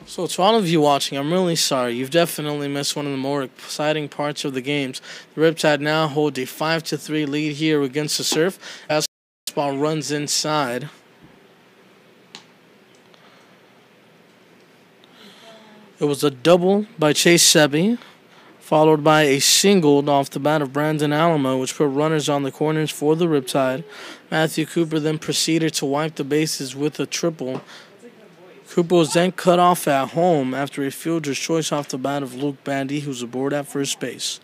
So to all of you watching, I'm really sorry. You've definitely missed one of the more exciting parts of the games. The Riptide now hold a 5-3 lead here against the Surf. Basketball runs inside. It was a double by Chase Sebi, followed by a single off the bat of Brandon Alamo, which put runners on the corners for the Riptide. Matthew Cooper then proceeded to wipe the bases with a triple. Cooper was then cut off at home after a fielder's choice off the bat of Luke Bandy, who's aboard at first base.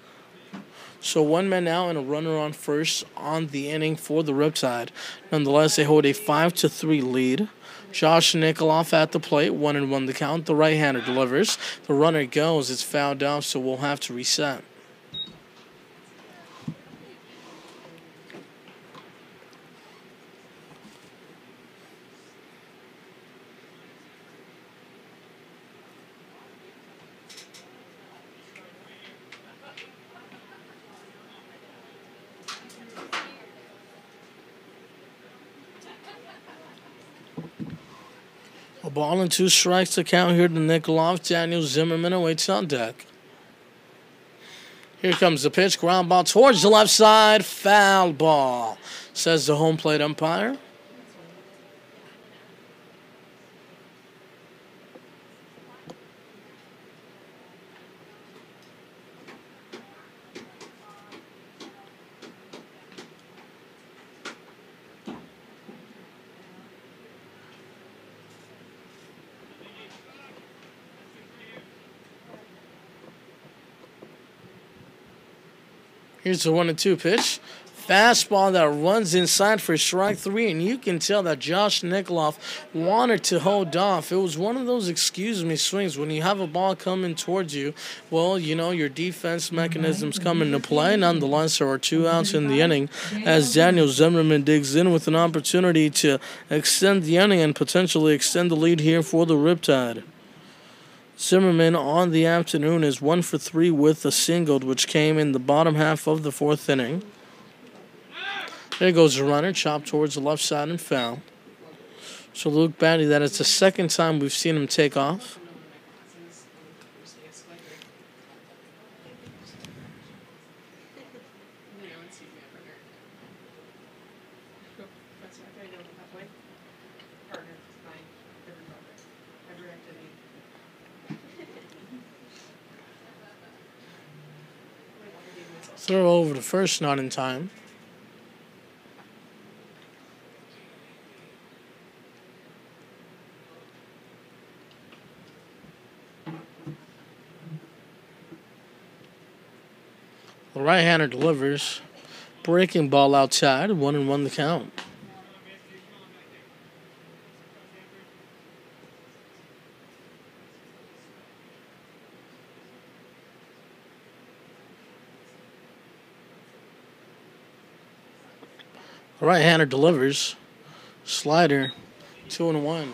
So one man out and a runner on first on the inning for the Riptide. Nonetheless, they hold a 5-3 lead. Josh Nikoloff at the plate, 1-1 the count. The right-hander delivers. The runner goes. It's fouled off, so we'll have to reset. A ball and 2 strikes to count here to Nikoloff. Daniel Zimmerman awaits on deck. Here comes the pitch. Ground ball towards the left side. Foul ball, says the home plate umpire. Here's the 1-2 pitch. Fastball that runs inside for strike 3, and you can tell that Josh Nikoloff wanted to hold off. It was one of those excuse me swings when you have a ball coming towards you. Well, you know, your defense mechanisms come into play. Nonetheless, there are 2 outs in the inning as Daniel Zimmerman digs in with an opportunity to extend the inning and potentially extend the lead here for the Riptide. Zimmerman on the afternoon is 1 for 3 with a single, which came in the bottom half of the 4th inning. There goes the runner, chopped towards the left side and foul. So Luke Batty, that is the second time we've seen him take off. Throw over to first, not in time. The right-hander delivers. Breaking ball outside, 1-1 the count. The right-hander delivers. Slider, 2-1.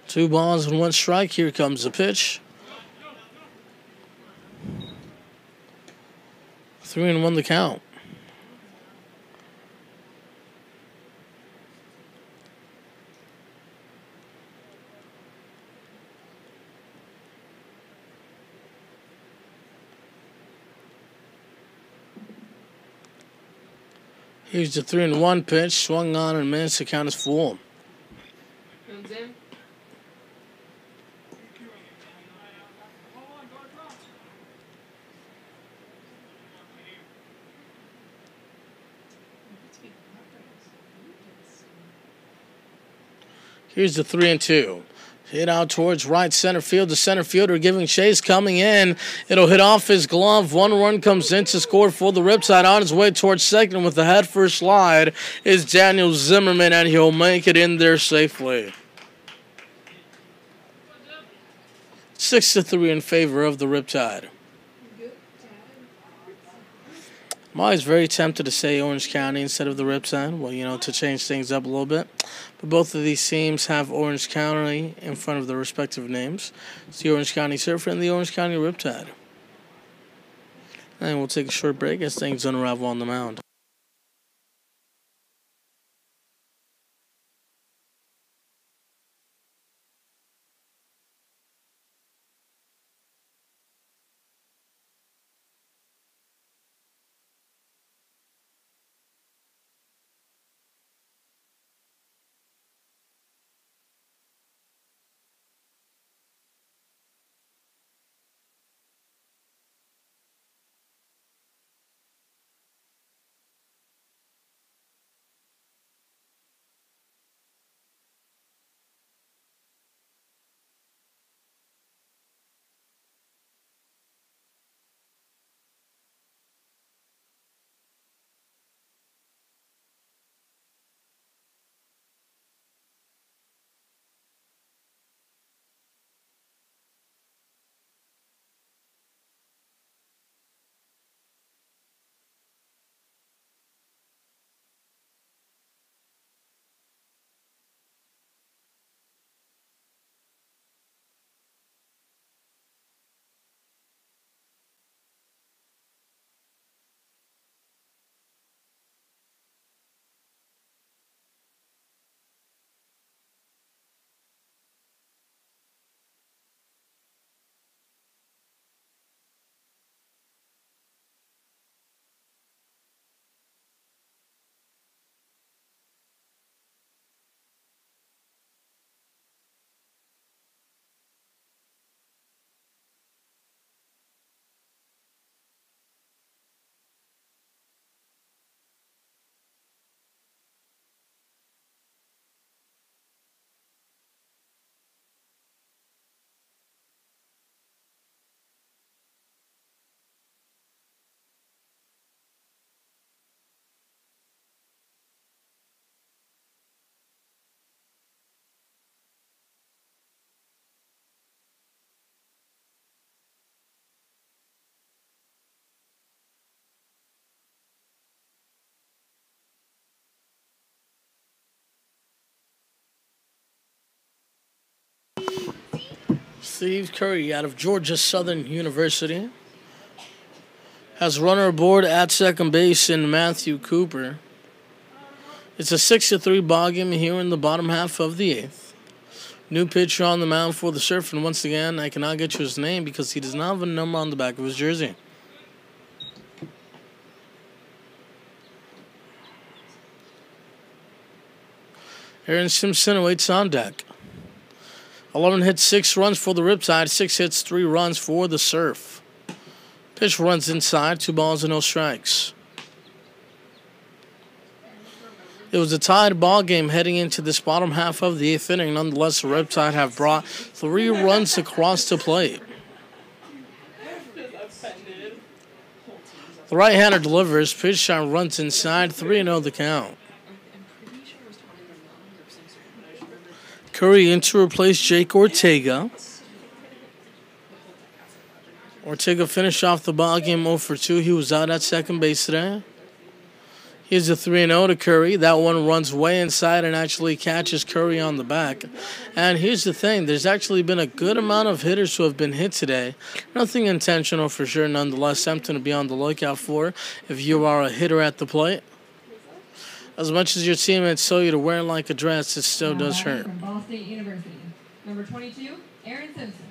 Two balls and 1 strike. Here comes the pitch. 3-1 the count. Here's the 3-1 pitch. Swung on and missed. The count is full. Comes in. Here's the 3-2. Hit out towards right center field. The center fielder giving chase, coming in. It'll hit off his glove. 1 run comes in to score for the Riptide. On his way towards second with the head first slide is Daniel Zimmerman, and he'll make it in there safely. 6-3 in favor of the Riptide. I'm always very tempted to say Orange County instead of the Riptide, well, you know, to change things up a little bit. But both of these teams have Orange County in front of their respective names. It's the Orange County Surfer and the Orange County Riptide. And we'll take a short break as things unravel on the mound. Steve Curry out of Georgia Southern University has runner aboard at second base in Matthew Cooper. It's a 6-3 ball game here in the bottom half of the eighth. New pitcher on the mound for the Surf, and once again, I cannot get you his name because he does not have a number on the back of his jersey. Aaron Simpson awaits on deck. 11 hits, 6 runs for the Riptide, 6 hits, 3 runs for the Surf. Pitch runs inside, 2 balls and no strikes. It was a tied ball game heading into this bottom half of the eighth inning. Nonetheless, the Riptide have brought 3 runs across the plate. The right-hander delivers, pitch shot runs inside, 3-0 the count. Curry in to replace Jake Ortega. Ortega finished off the ball game 0 for 2. He was out at second base today. Here's a 3-0 to Curry. That one runs way inside and actually catches Curry on the back. And here's the thing. There's actually been a good amount of hitters who have been hit today. Nothing intentional for sure. Nonetheless, something to be on the lookout for if you are a hitter at the plate. As much as your teammates tell you to wear like a dress, it still does hurt. From Ball State University, number 22, Aaron Simpson.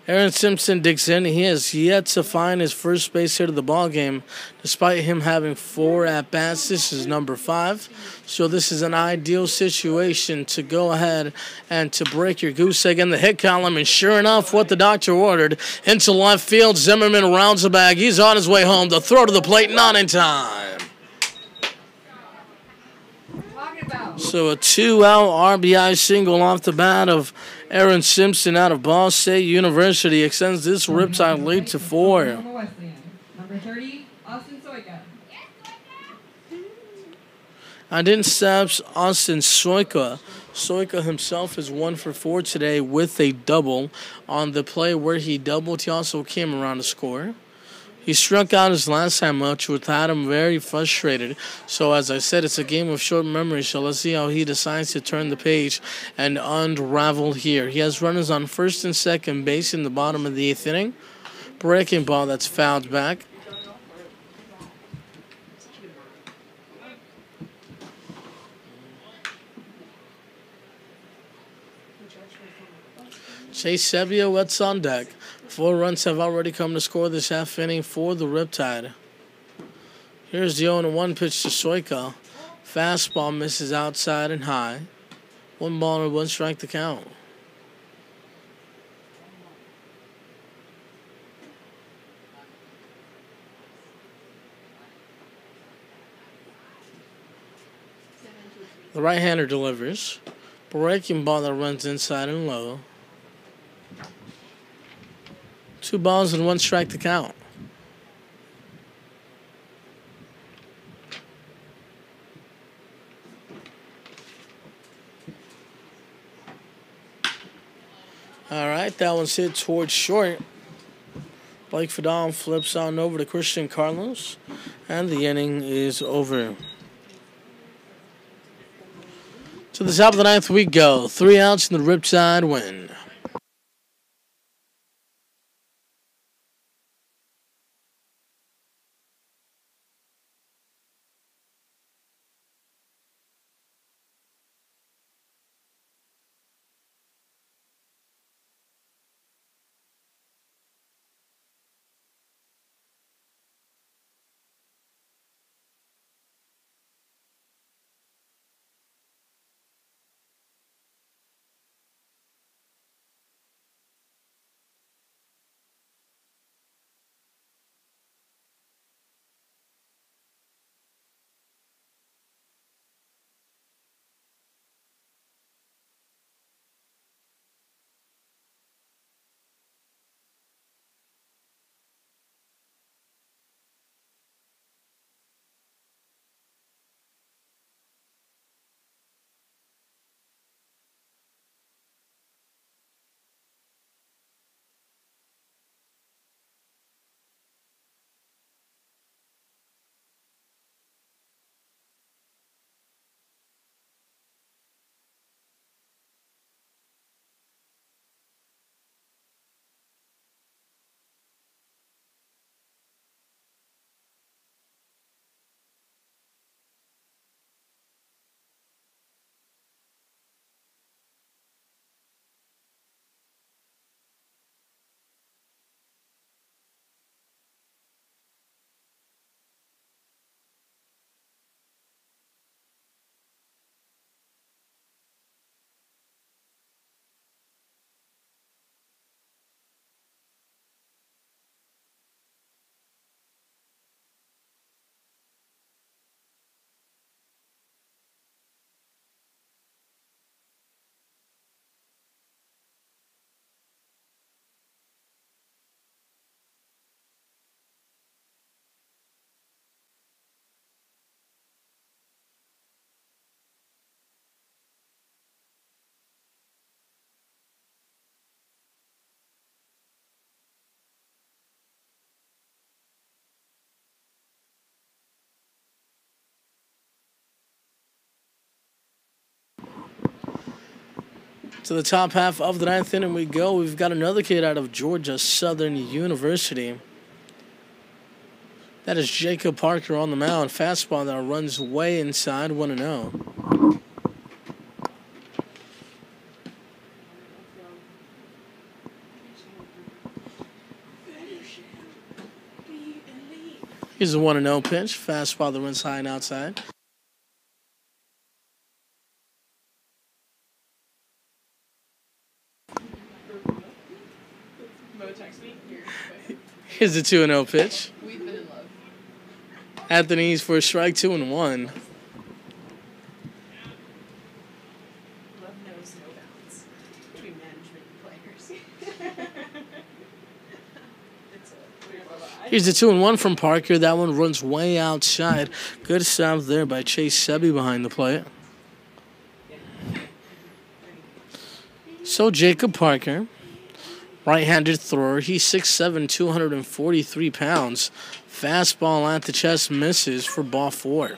Aaron Simpson digs in. He has yet to find his first base hit of the ball game, despite him having 4 at-bats. This is number 5. So this is an ideal situation to go ahead and to break your goose egg in the hit column. And sure enough, what the doctor ordered, into left field, Zimmerman rounds the bag. He's on his way home. The throw to the plate, not in time. So a 2-out RBI single off the bat of Aaron Simpson out of Ball State University extends this Riptide lead to 4. Number 30, Austin Soika. I didn't steps Austin Soika. Soika himself is 1 for 4 today with a double. On the play where he doubled, he also came around to score. He struck out his last time much, which had him very frustrated. So, as I said, it's a game of short memory. So, let's see how he decides to turn the page and unravel here. He has runners on first and second base in the bottom of the 8th inning. Breaking ball that's fouled back. Chase Sebia, what's on deck? 4 runs have already come to score this half inning for the Riptide. Here's the 0-1 pitch to Soika. Fastball misses outside and high. 1 ball and 1 strike to count. The right-hander delivers. Breaking ball that runs inside and low. 2 balls and 1 strike to count. All right, that one's hit towards short. Blake Fadal flips on over to Christian Carlos, and the inning is over. To the top of the 9th we go. 3 outs and the Riptide win. To the top half of the 9th inning we go. We've got another kid out of Georgia Southern University. That is Jacob Parker on the mound. Fastball that runs way inside, 1-0. Here's a 1-0 pitch. Fastball that runs high and outside. Here's the 2-0 pitch. We've been in love. Anthony's for a strike, 2-1. Love knows no bounds between management and players. Here's the 2-1 from Parker. That one runs way outside. Good stop there by Chase Sebi behind the plate. So Jacob Parker, right-handed thrower. He's 6'7", 243 pounds. Fastball at the chest misses for ball 4.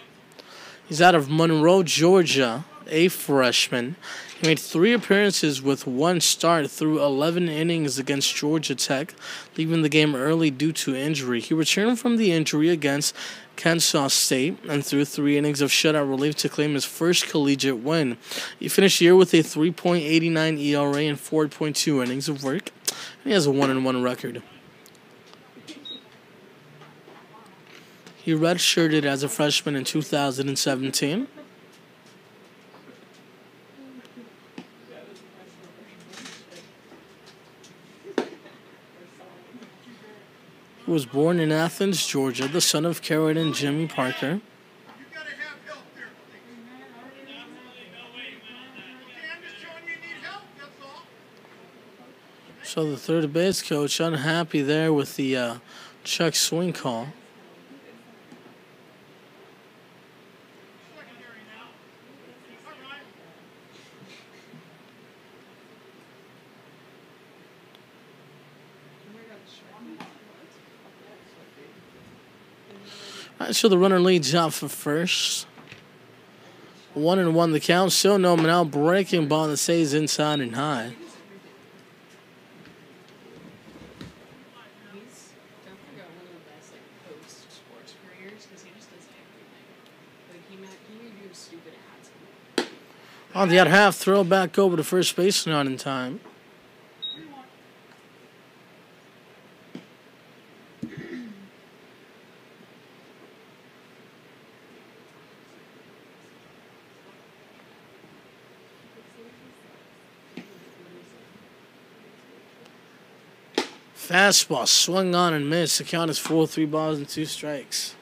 He's out of Monroe, Georgia, a freshman. He made 3 appearances with 1 start through 11 innings against Georgia Tech, leaving the game early due to injury. He returned from the injury against Kansas State and threw 3 innings of shutout relief to claim his first collegiate win. He finished the year with a 3.89 ERA and 4.2 innings of work. And he has a 1-1 record. He redshirted as a freshman in 2017. He was born in Athens, Georgia, the son of Karen and Jimmy Parker. So the third base coach unhappy there with the check swing call. Alright, so the runner leads off for first. 1-1 the count. Still no man out. Breaking ball that stays inside and high. He's definitely got one of the best post-sports careers because he just does everything. He may do stupid ads. On the other half, throw back over to first base, not in time. Fastball swung on and missed. The count is 4, 3 balls and 2 strikes.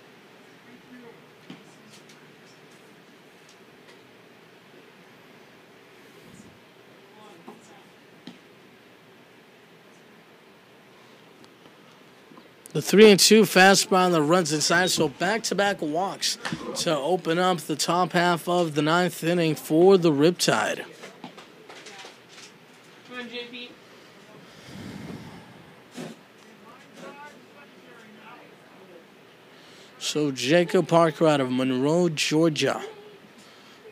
The 3-2 fastball that runs inside, so back-to-back walks to open up the top half of the 9th inning for the Riptide. Come on, JP. So Jacob Parker out of Monroe, Georgia,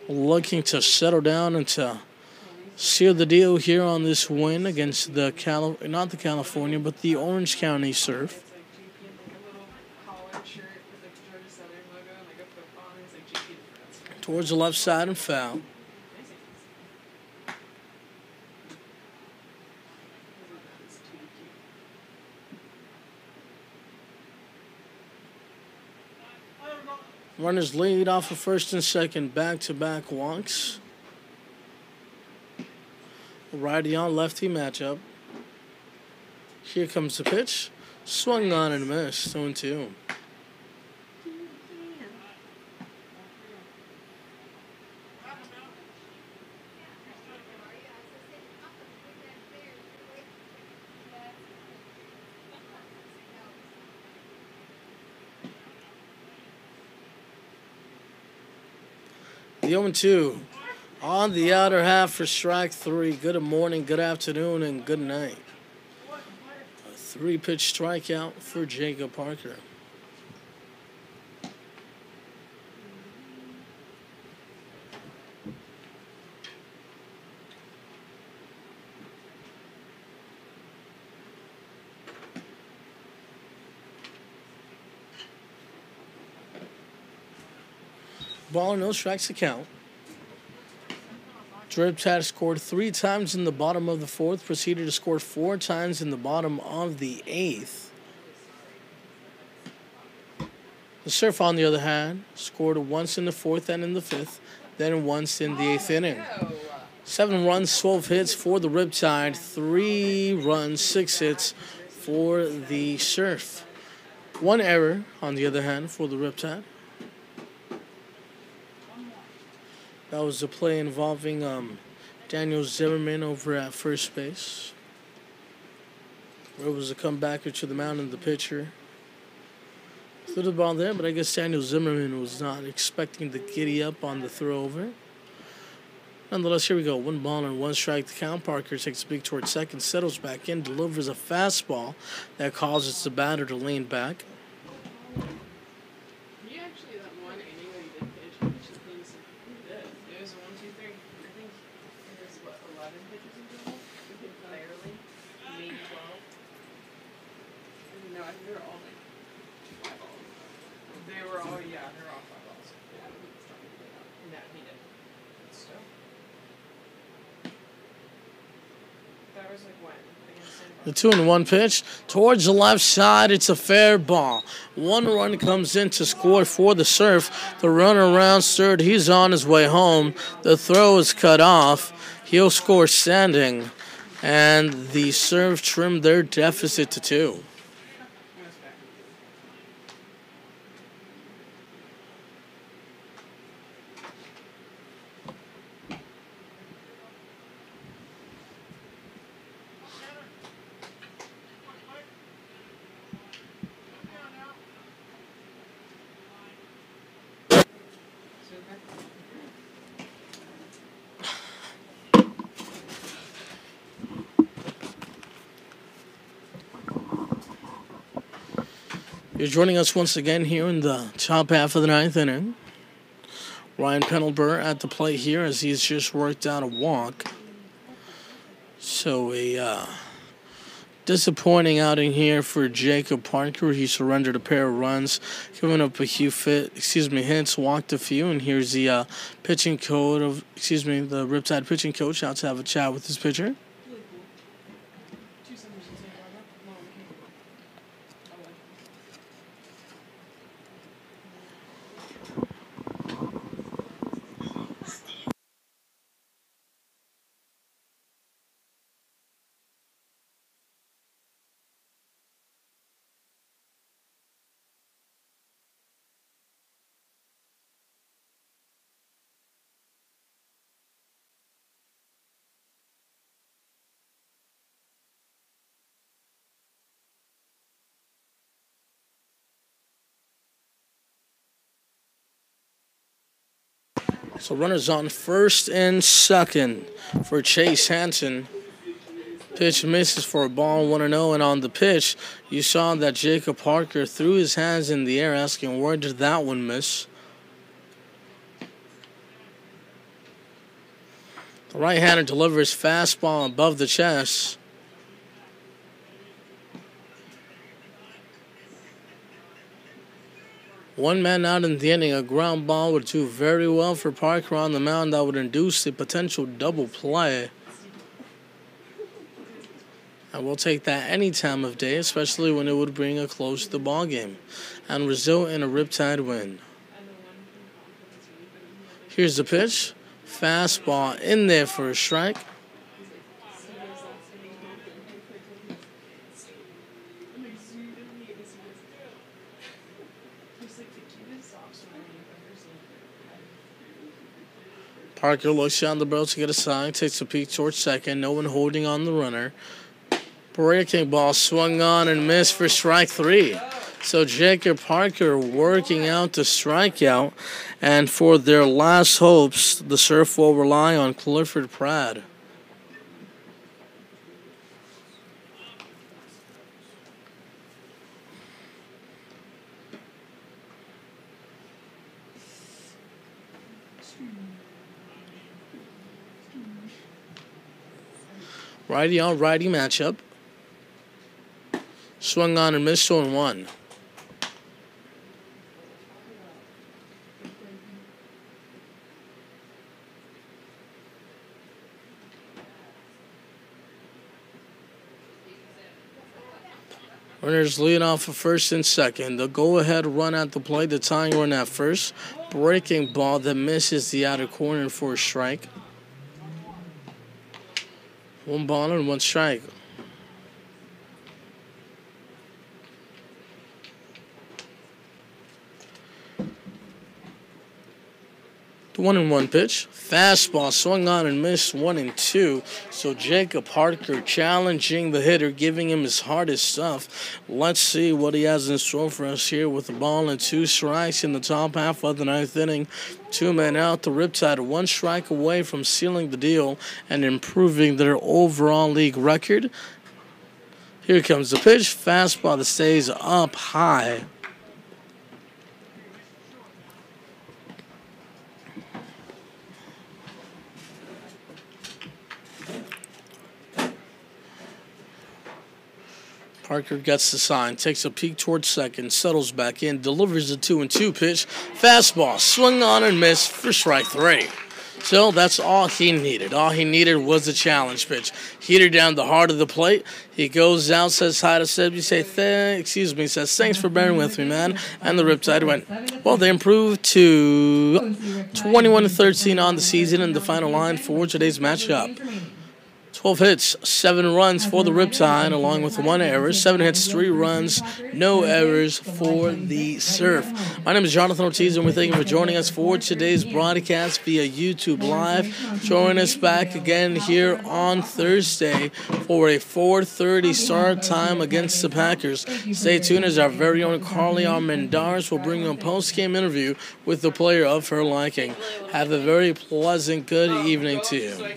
looking to settle down and to seal the deal here on this win against the not the California, but the Orange County Surf. Towards the left side and foul. Runners lead off of first and second, back-to-back walks. Righty on lefty matchup. Here comes the pitch. Swung on and missed. 0-2. The 0-2 on the outer half for strike 3. Good morning, good afternoon, and good night. A 3-pitch strikeout for Jacob Parker. Ball, no strikes to count. Riptide scored 3 times in the bottom of the 4th, proceeded to score 4 times in the bottom of the 8th. The Surf, on the other hand, scored once in the 4th and in the 5th, then once in the 8th inning. 7 runs, 12 hits for the Riptide, 3 runs, 6 hits for the Surf. 1 error, on the other hand, for the Riptide. That was the play involving Daniel Zimmerman over at first base. Where it was a comebacker to the mound and the pitcher. Threw the ball there, but I guess Daniel Zimmerman was not expecting to giddy up on the throw over. Nonetheless, here we go. 1 ball and 1 strike to count. Parker takes a big towards second, settles back in, delivers a fastball that causes the batter to lean back. The 2-1 pitch towards the left side. It's a fair ball. 1 run comes in to score for the Surf. The runner rounds third. He's on his way home. The throw is cut off. He'll score standing. And the Surf trimmed their deficit to 2. You're joining us once again here in the top half of the 9th inning. Ryan Pendlebury at the plate here as he's just worked out a walk. So a disappointing outing here for Jacob Parker. He surrendered a pair of runs, giving up a few hits, walked a few, and here's the pitching coach of the Riptide pitching coach out to have a chat with his pitcher. So runners on first and second for Chase Hansen. Pitch misses for a ball, 1-0, and on the pitch, you saw that Jacob Parker threw his hands in the air asking, where did that one miss? The right-hander delivers fastball above the chest. One man out in the inning, a ground ball would do very well for Parker on the mound. That would induce a potential double play. And we'll take that any time of day, especially when it would bring a close to the ball game and result in a Riptide win. Here's the pitch. Fastball in there for a strike. Parker looks down the barrel to get a sign, takes a peek towards second, no one holding on the runner. Breaking ball swung on and missed for strike 3. So Jacob Parker working out the strikeout, and for their last hopes, the Surf will rely on Clifford Pratt. Righty on righty matchup. Swung on and missed 1. Runners lead off of first and second. The go-ahead run at the plate, the tying run at first. Breaking ball that misses the outer corner for a strike. 1 ball and 1 strike. The 1-1 pitch. Fastball swung on and missed 1-2. So Jacob Parker challenging the hitter, giving him his hardest stuff. Let's see what he has in store for us here with a ball and 2 strikes in the top half of the 9th inning. 2 men out. The Riptide 1 strike away from sealing the deal and improving their overall league record. Here comes the pitch. Fastball that stays up high. Parker gets the sign, takes a peek towards second, settles back in, delivers the 2-2 pitch. Fastball, swung on and missed for strike 3. So that's all he needed. All he needed was a challenge pitch. Heater down the heart of the plate. He goes out, says hi to Seb. You say, says, thanks for bearing with me, man. And the Riptide went, well, they improved to 21-13 on the season in the final line for today's matchup. 12 hits, 7 runs for the Riptide, along with 1 error. 7 hits, 3 runs, no errors for the Surf. My name is Jonathan Ortiz, and we thank you for joining us for today's broadcast via YouTube Live. Join us back again here on Thursday for a 4:30 start time against the Packers. Stay tuned as our very own Carly Armendariz will bring you a post-game interview with the player of her liking. Have a very pleasant good evening to you.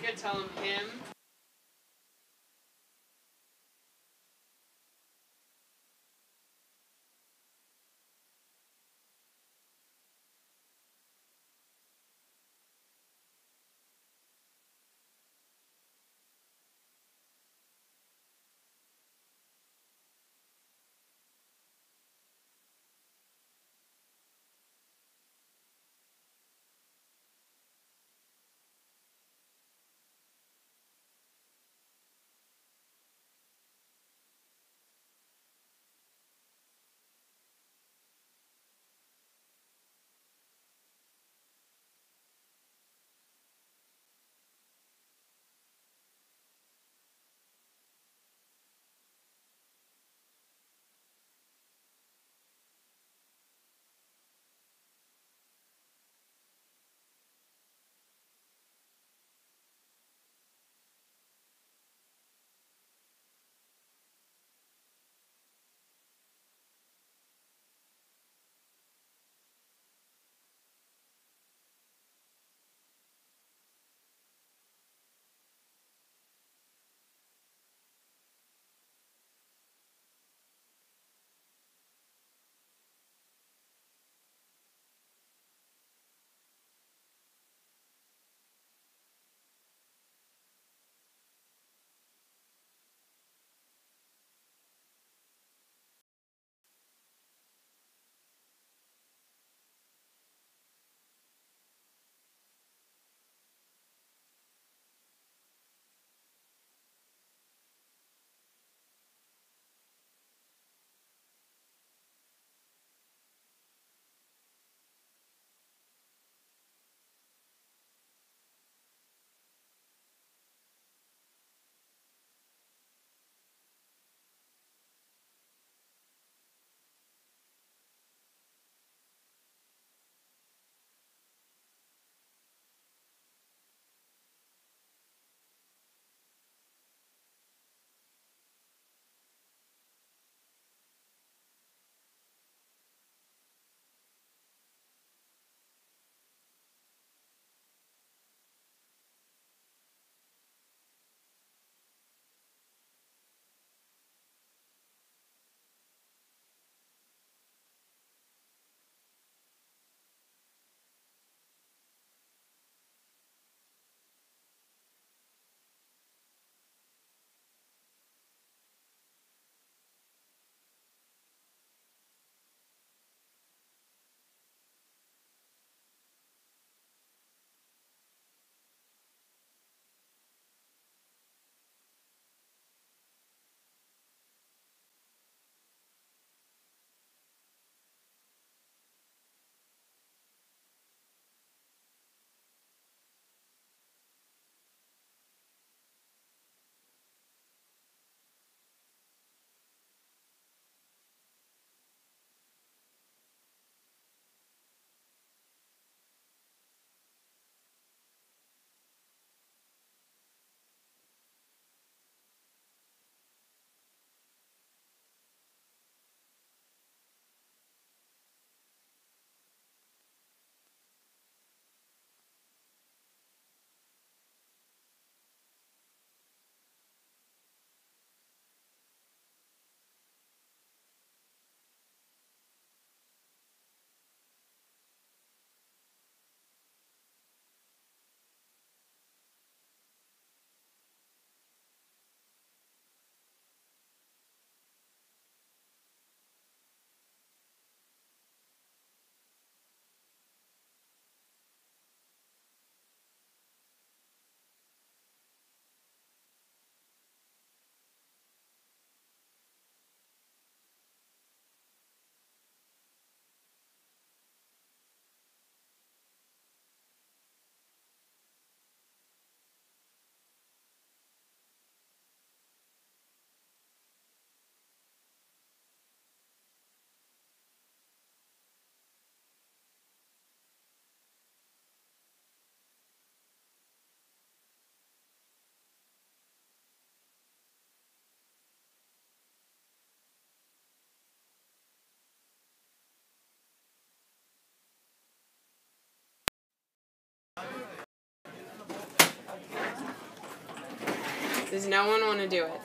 Does no one want to do it?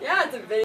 Yeah, it's a video.